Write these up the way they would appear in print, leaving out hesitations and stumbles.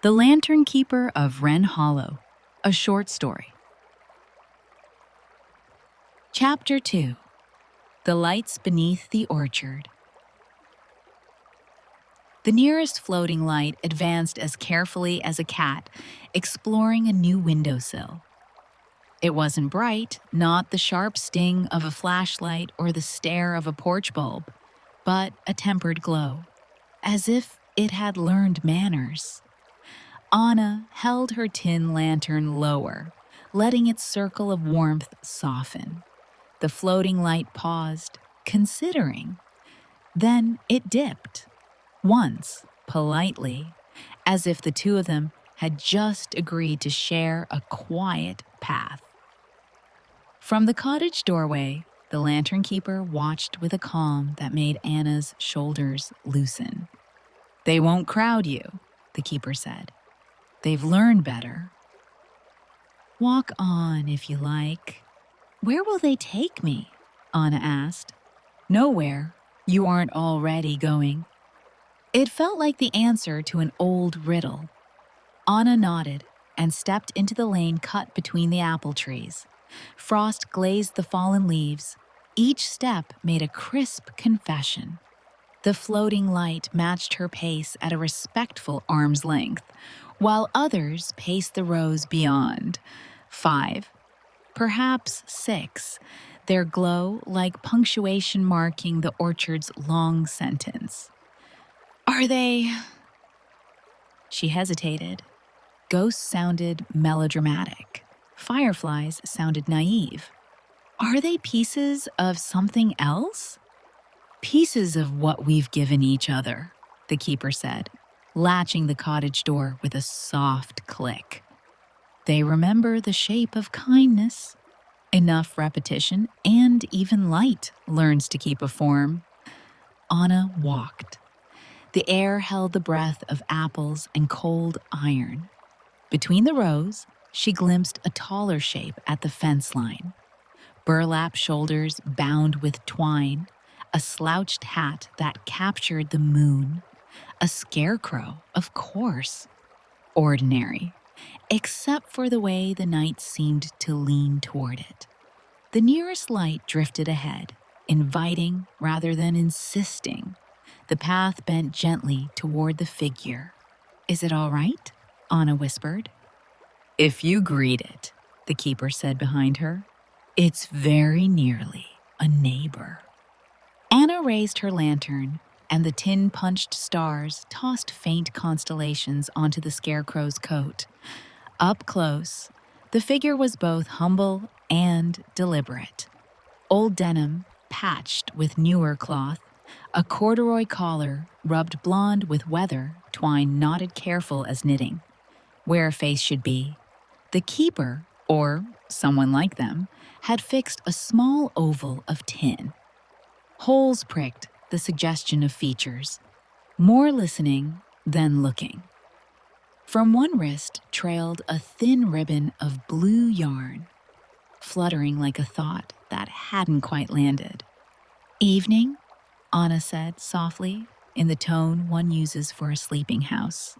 The Lantern-Keeper of Wren Hollow, a short story. Chapter 2. The Lights Beneath the Orchard. The nearest floating light advanced as carefully as a cat, exploring a new windowsill. It wasn't bright, not the sharp sting of a flashlight or the stare of a porch bulb, but a tempered glow, as if it had learned manners. Anna held her tin lantern lower, letting its circle of warmth soften. The floating light paused, considering. Then it dipped. Once, politely, as if the two of them had just agreed to share a quiet path. From the cottage doorway, the lantern-keeper watched with a calm that made Anna's shoulders loosen. "They won't crowd you," the keeper said. "They've learned better." "Walk on if you like." "Where will they take me?" Anna asked. "Nowhere. You aren't already going." It felt like the answer to an old riddle. Anna nodded and stepped into the lane cut between the apple trees. Frost glazed the fallen leaves. Each step made a crisp confession. The floating light matched her pace at a respectful arm's length, while others paced the rows beyond. 5, perhaps 6, their glow like punctuation marking the orchard's long sentence. "Are they—" She hesitated. Ghosts sounded melodramatic. Fireflies sounded naive. "Are they pieces of something else?" "Pieces of what we've given each other," the keeper said, latching the cottage door with a soft click. "They remember the shape of kindness. Enough repetition, and even light learns to keep a form." Anna walked. The air held the breath of apples and cold iron. Between the rows, she glimpsed a taller shape at the fence line. Burlap shoulders bound with twine, a slouched hat that captured the moon. A scarecrow, of course. Ordinary, except for the way the night seemed to lean toward it. The nearest light drifted ahead, inviting rather than insisting. The path bent gently toward the figure. "Is it all right?" Anna whispered. "If you greet it," the keeper said behind her. "It's very nearly a neighbor." Anna raised her lantern, and the tin-punched stars tossed faint constellations onto the scarecrow's coat. Up close, the figure was both humble and deliberate. Old denim, patched with newer cloth, a corduroy collar rubbed blonde with weather, twine knotted careful as knitting. Where a face should be, the keeper, or someone like them, had fixed a small oval of tin. Holes pricked the suggestion of features, more listening than looking. From one wrist trailed a thin ribbon of blue yarn, fluttering like a thought that hadn't quite landed. "Evening," Anna said softly, in the tone one uses for a sleeping house.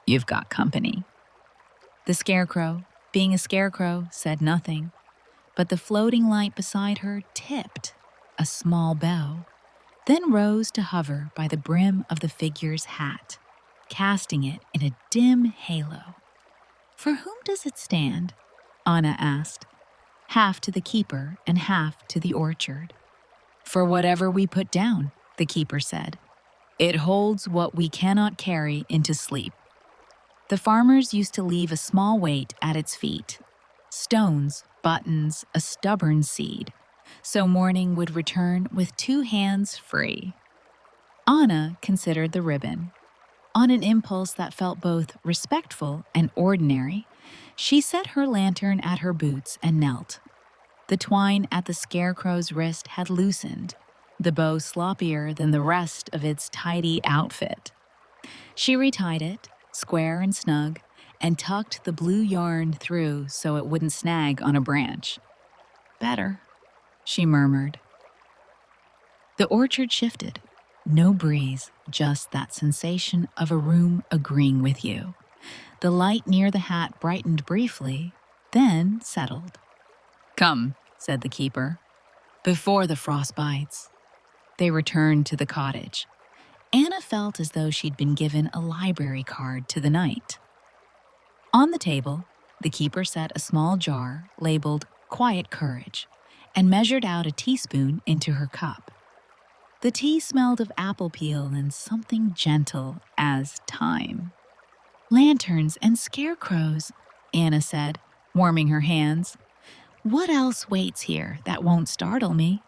"You've got company." The scarecrow, being a scarecrow, said nothing, but the floating light beside her tipped, a small bow, then rose to hover by the brim of the figure's hat, casting it in a dim halo. "For whom does it stand?" Anna asked, half to the keeper and half to the orchard. "For whatever we put down," the keeper said. "It holds what we cannot carry into sleep." The farmers used to leave a small weight at its feet. Stones, buttons, a stubborn seed. So morning would return with 2 hands free. Anna considered the ribbon. On an impulse that felt both respectful and ordinary, she set her lantern at her boots and knelt. The twine at the scarecrow's wrist had loosened, the bow sloppier than the rest of its tidy outfit. She retied it, square and snug, and tucked the blue yarn through so it wouldn't snag on a branch. "Better," she murmured. The orchard shifted. No breeze, just that sensation of a room agreeing with you. The light near the hat brightened briefly, then settled. "Come," said the keeper, "before the frost bites." They returned to the cottage. Anna felt as though she'd been given a library card to the night. On the table, the keeper set a small jar labeled "Quiet Courage" and measured out a teaspoon into her cup. The tea smelled of apple peel and something gentle as time. "Lanterns and scarecrows," Anna said, warming her hands. "What else waits here that won't startle me?"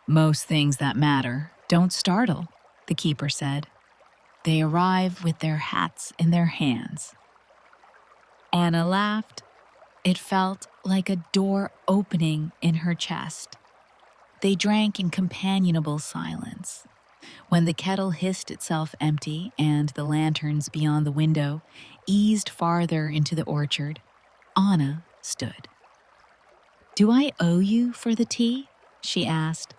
"Most things that matter don't startle," the keeper said. "They arrive with their hats in their hands." Anna laughed. It felt like a door opening in her chest. They drank in companionable silence. When the kettle hissed itself empty and the lanterns beyond the window eased farther into the orchard, Anna stood. "Do I owe you for the tea?" she asked.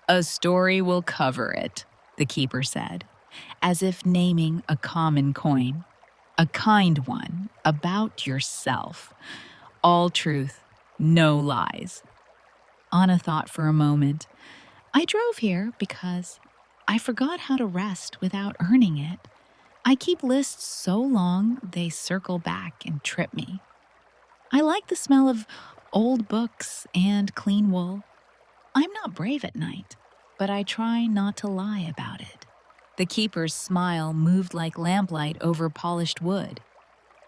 "A story will cover it," the keeper said, as if naming a common coin. "A kind one, about yourself. All truth, no lies." Anna thought for a moment. "I drove here because I forgot how to rest without earning it. I keep lists so long they circle back and trip me. I like the smell of old books and clean wool. I'm not brave at night, but I try not to lie about it." The keeper's smile moved like lamplight over polished wood.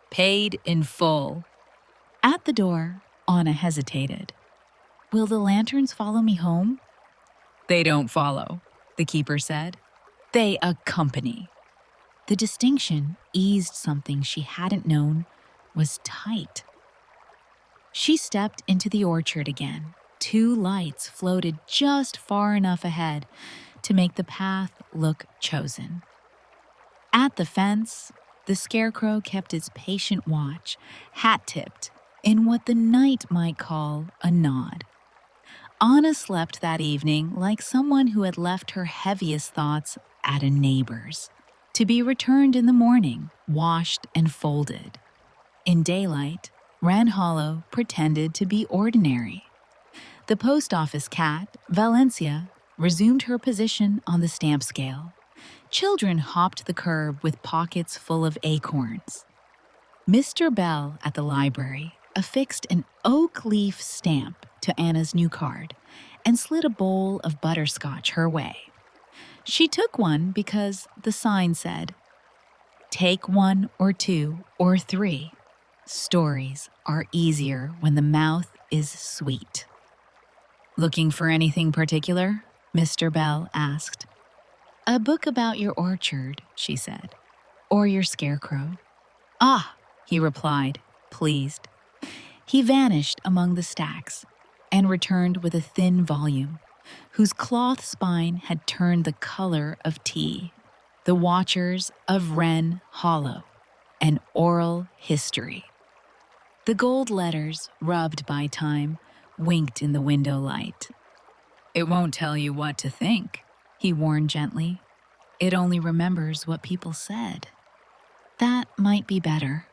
"Paid in full." At the door, Anna hesitated. "Will the lanterns follow me home?" "They don't follow," the keeper said. "They accompany." The distinction eased something she hadn't known was tight. She stepped into the orchard again. 2 lights floated just far enough ahead to make the path look chosen. At the fence, the scarecrow kept its patient watch, hat-tipped, in what the night might call a nod. Anna slept that evening like someone who had left her heaviest thoughts at a neighbor's, to be returned in the morning, washed and folded. In daylight, Wren Hollow pretended to be ordinary. The post office cat, Valencia, resumed her position on the stamp scale. Children hopped the curb with pockets full of acorns. Mr. Bell at the library affixed an oak leaf stamp to Anna's new card and slid a bowl of butterscotch her way. She took one because the sign said, "Take 1 or 2 or 3. Stories are easier when the mouth is sweet." "Looking for anything particular?" Mr. Bell asked. "A book about your orchard," she said, "or your scarecrow." "Ah," he replied, pleased. He vanished among the stacks and returned with a thin volume, whose cloth spine had turned the color of tea. "The Watchers of Wren Hollow, an Oral History." The gold letters, rubbed by time, winked in the window light. "It won't tell you what to think," he warned gently. "It only remembers what people said." "That might be better,"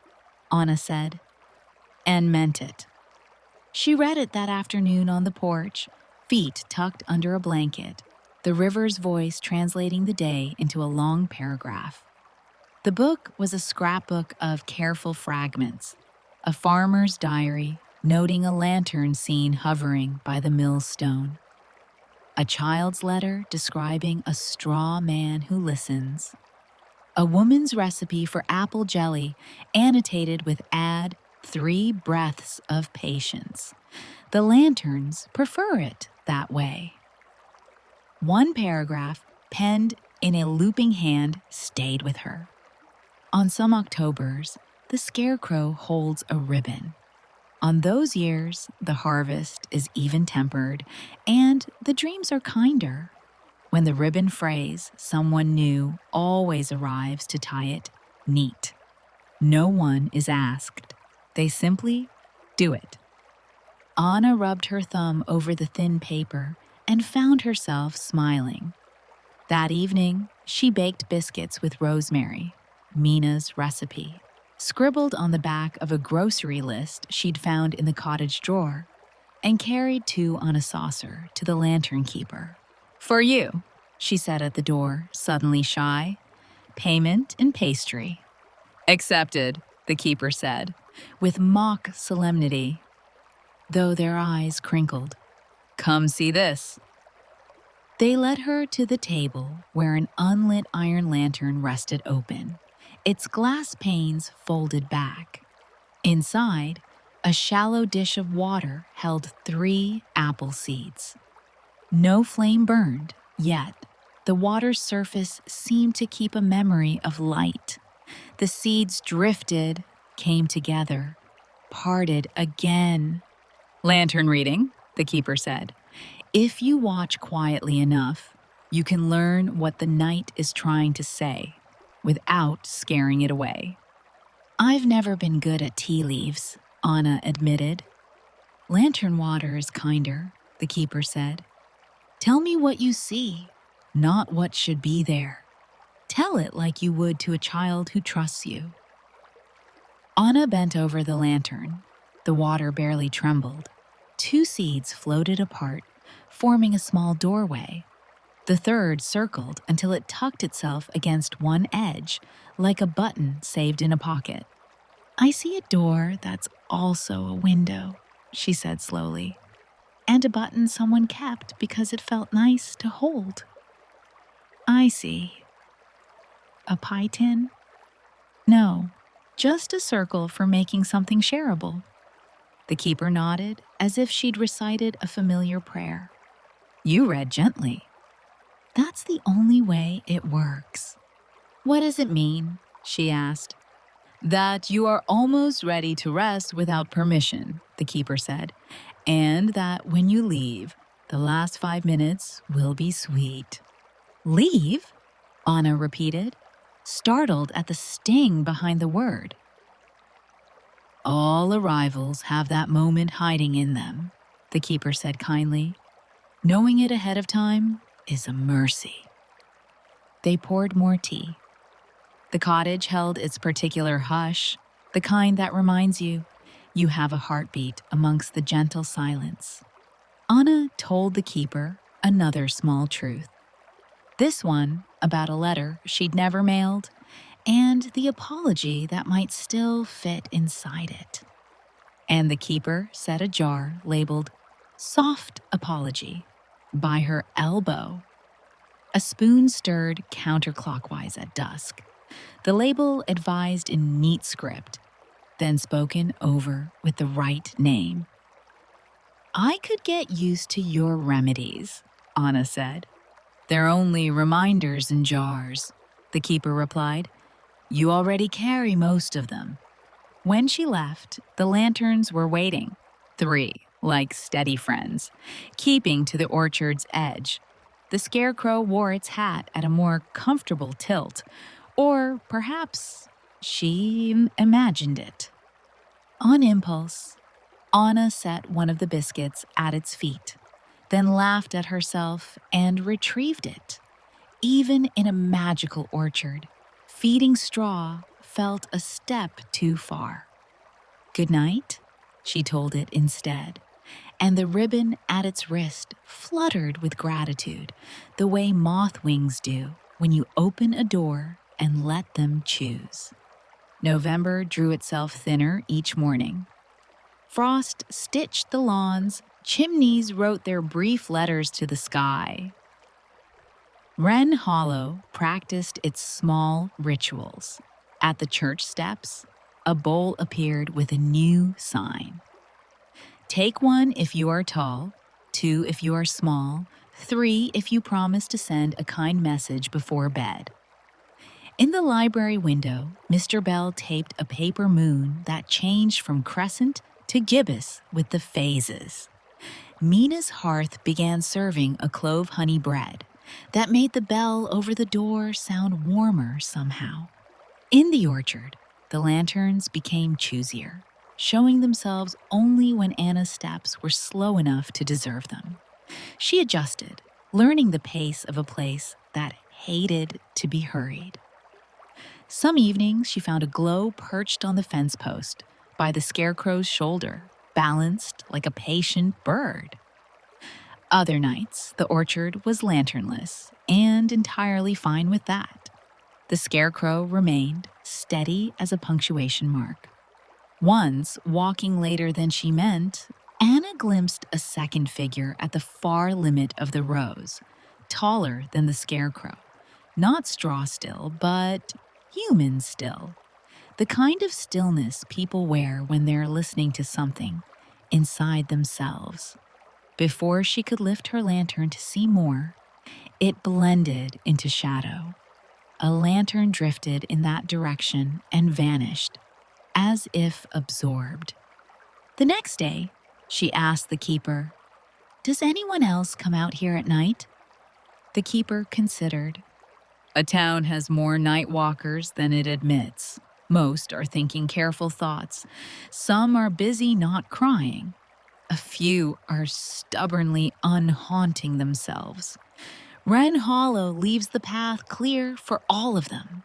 Anna said, and meant it. She read it that afternoon on the porch, feet tucked under a blanket, the river's voice translating the day into a long paragraph. The book was a scrapbook of careful fragments, a farmer's diary noting a lantern seen hovering by the millstone, a child's letter describing a straw man who listens, a woman's recipe for apple jelly annotated with "Add 3 breaths of patience. The lanterns prefer it that way." One paragraph, penned in a looping hand, stayed with her. On some Octobers, the scarecrow holds a ribbon. On those years, the harvest is even-tempered, and the dreams are kinder. When the ribbon frays, someone new always arrives to tie it neat. No one is asked. They simply do it. Anna rubbed her thumb over the thin paper and found herself smiling. That evening, she baked biscuits with rosemary, Mina's recipe. scribbled on the back of a grocery list she'd found in the cottage drawer, and carried 2 on a saucer to the Lantern-Keeper. "For you," she said at the door, suddenly shy. "Payment and pastry." "Accepted," the keeper said, with mock solemnity, though their eyes crinkled. "Come see this." They led her to the table where an unlit iron lantern rested open, its glass panes folded back. Inside, a shallow dish of water held 3 apple seeds. No flame burned, yet the water's surface seemed to keep a memory of light. The seeds drifted, came together, parted again. "Lantern reading," the keeper said. "If you watch quietly enough, you can learn what the night is trying to say without scaring it away." "I've never been good at tea leaves," Anna admitted. "Lantern water is kinder," the keeper said. "Tell me what you see, not what should be there. Tell it like you would to a child who trusts you." Anna bent over the lantern. The water barely trembled. 2 seeds floated apart, forming a small doorway. The third circled until it tucked itself against one edge, like a button saved in a pocket. "I see a door that's also a window," she said slowly, "and a button someone kept because it felt nice to hold." "I see. A pie tin?" "No, just a circle for making something shareable." The keeper nodded, as if she'd recited a familiar prayer. "You read gently." "That's the only way it works." "What does it mean?" she asked. "That you are almost ready to rest without permission," the keeper said, "and that when you leave, the last 5 minutes will be sweet." "Leave?" Anna repeated, startled at the sting behind the word. "All arrivals have that moment hiding in them," the keeper said kindly. "Knowing it ahead of time is a mercy." They poured more tea. The cottage held its particular hush, the kind that reminds you have a heartbeat amongst the gentle silence. Anna told the keeper another small truth. This one about a letter she'd never mailed, and the apology that might still fit inside it. And the keeper set a jar labeled "Soft Apology" by her elbow. A spoon stirred counterclockwise at dusk. The label advised in neat script, then spoken over with the right name. "I could get used to your remedies," Anna said. "They're only reminders in jars," the keeper replied. "You already carry most of them." When she left, the lanterns were waiting, 3, like steady friends, keeping to the orchard's edge. The scarecrow wore its hat at a more comfortable tilt, or perhaps she imagined it. On impulse, Anna set one of the biscuits at its feet, then laughed at herself and retrieved it. Even in a magical orchard, feeding straw felt a step too far. "Good night," she told it instead, and the ribbon at its wrist fluttered with gratitude, the way moth wings do when you open a door and let them choose. November drew itself thinner each morning. Frost stitched the lawns, chimneys wrote their brief letters to the sky. Wren Hollow practiced its small rituals. At the church steps, a bowl appeared with a new sign. "Take 1 if you are tall, 2 if you are small, 3 if you promise to send a kind message before bed." In the library window, Mr. Bell taped a paper moon that changed from crescent to gibbous with the phases. Mina's hearth began serving a clove honey bread that made the bell over the door sound warmer somehow. In the orchard, the lanterns became choosier, showing themselves only when Anna's steps were slow enough to deserve them. She adjusted, learning the pace of a place that hated to be hurried. Some evenings, she found a glow perched on the fence post by the scarecrow's shoulder, balanced like a patient bird. Other nights, the orchard was lanternless and entirely fine with that. The scarecrow remained steady as a punctuation mark. Once, walking later than she meant, Anna glimpsed a second figure at the far limit of the rows, taller than the scarecrow. Not straw still, but human still. The kind of stillness people wear when they're listening to something inside themselves. Before she could lift her lantern to see more, it blended into shadow. A lantern drifted in that direction and vanished, as if absorbed. The next day, she asked the keeper, "Does anyone else come out here at night?" The keeper considered. A town has more night walkers than it admits. Most are thinking careful thoughts. Some are busy not crying. A few are stubbornly unhaunting themselves. Wren Hollow leaves the path clear for all of them.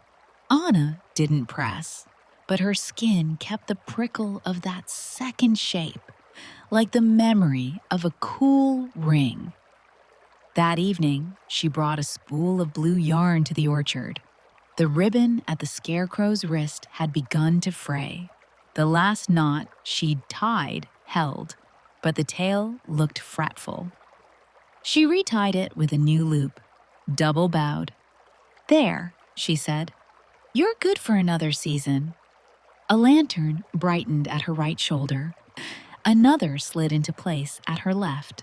Anna didn't press, but her skin kept the prickle of that second shape, like the memory of a cool ring. That evening, she brought a spool of blue yarn to the orchard. The ribbon at the scarecrow's wrist had begun to fray. The last knot she'd tied held, but the tail looked fretful. She retied it with a new loop, double bowed. "There," she said. "You're good for another season." A lantern brightened at her right shoulder. Another slid into place at her left.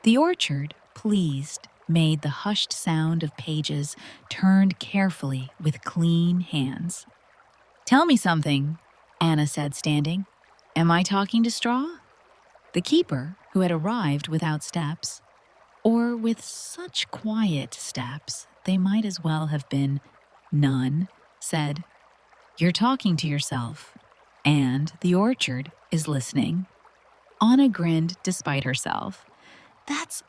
The orchard, pleased, made the hushed sound of pages turned carefully with clean hands. "Tell me something," Anna said, standing. "Am I talking to straw?" The keeper, who had arrived without steps, or with such quiet steps they might as well have been none, said, "You're talking to yourself, and the orchard is listening." Anna grinned despite herself. "That's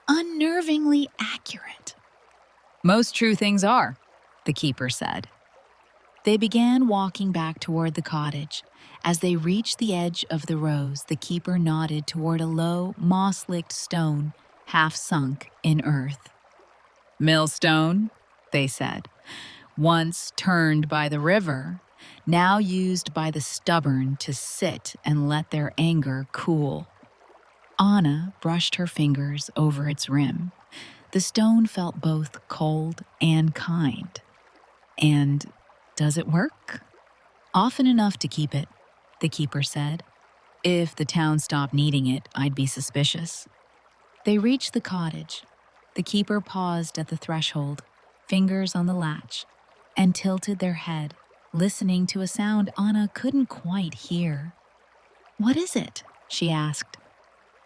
unnervingly accurate." "Most true things are," the keeper said. They began walking back toward the cottage. As they reached the edge of the rows, the keeper nodded toward a low, moss-licked stone half sunk in earth. "Millstone," they said, "once turned by the river, now used by the stubborn to sit and let their anger cool." Anna brushed her fingers over its rim. The stone felt both cold and kind. "And does it work?" "Often enough to keep it," the keeper said. "If the town stopped needing it, I'd be suspicious." They reached the cottage. The keeper paused at the threshold, fingers on the latch, and tilted their head, listening to a sound Anna couldn't quite hear. "What is it?" she asked.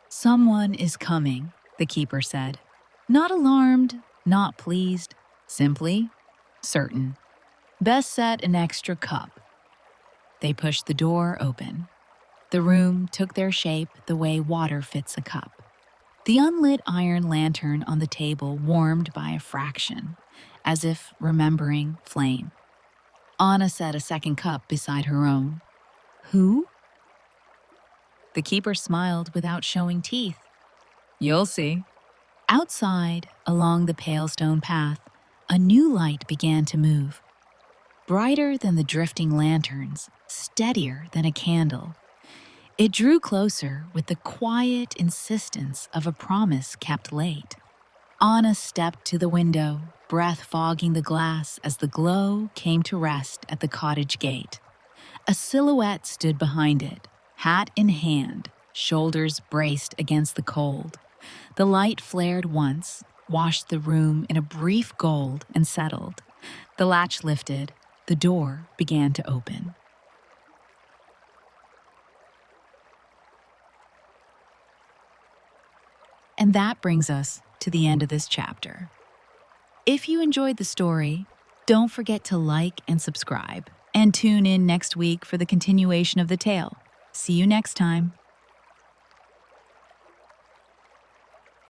"Someone is coming," the keeper said. Not alarmed, not pleased, simply certain. "Best set an extra cup." They pushed the door open. The room took their shape the way water fits a cup. The unlit iron lantern on the table warmed by a fraction, as if remembering flame. Anna set a second cup beside her own. "Who?" The keeper smiled without showing teeth. "You'll see." Outside, along the pale stone path, a new light began to move. Brighter than the drifting lanterns, steadier than a candle. It drew closer with the quiet insistence of a promise kept late. Anna stepped to the window, breath fogging the glass as the glow came to rest at the cottage gate. A silhouette stood behind it, hat in hand, shoulders braced against the cold. The light flared once, washed the room in a brief gold, and settled. The latch lifted. The door began to open. And that brings us to the end of this chapter. If you enjoyed the story, don't forget to like and subscribe, and tune in next week for the continuation of the tale. See you next time.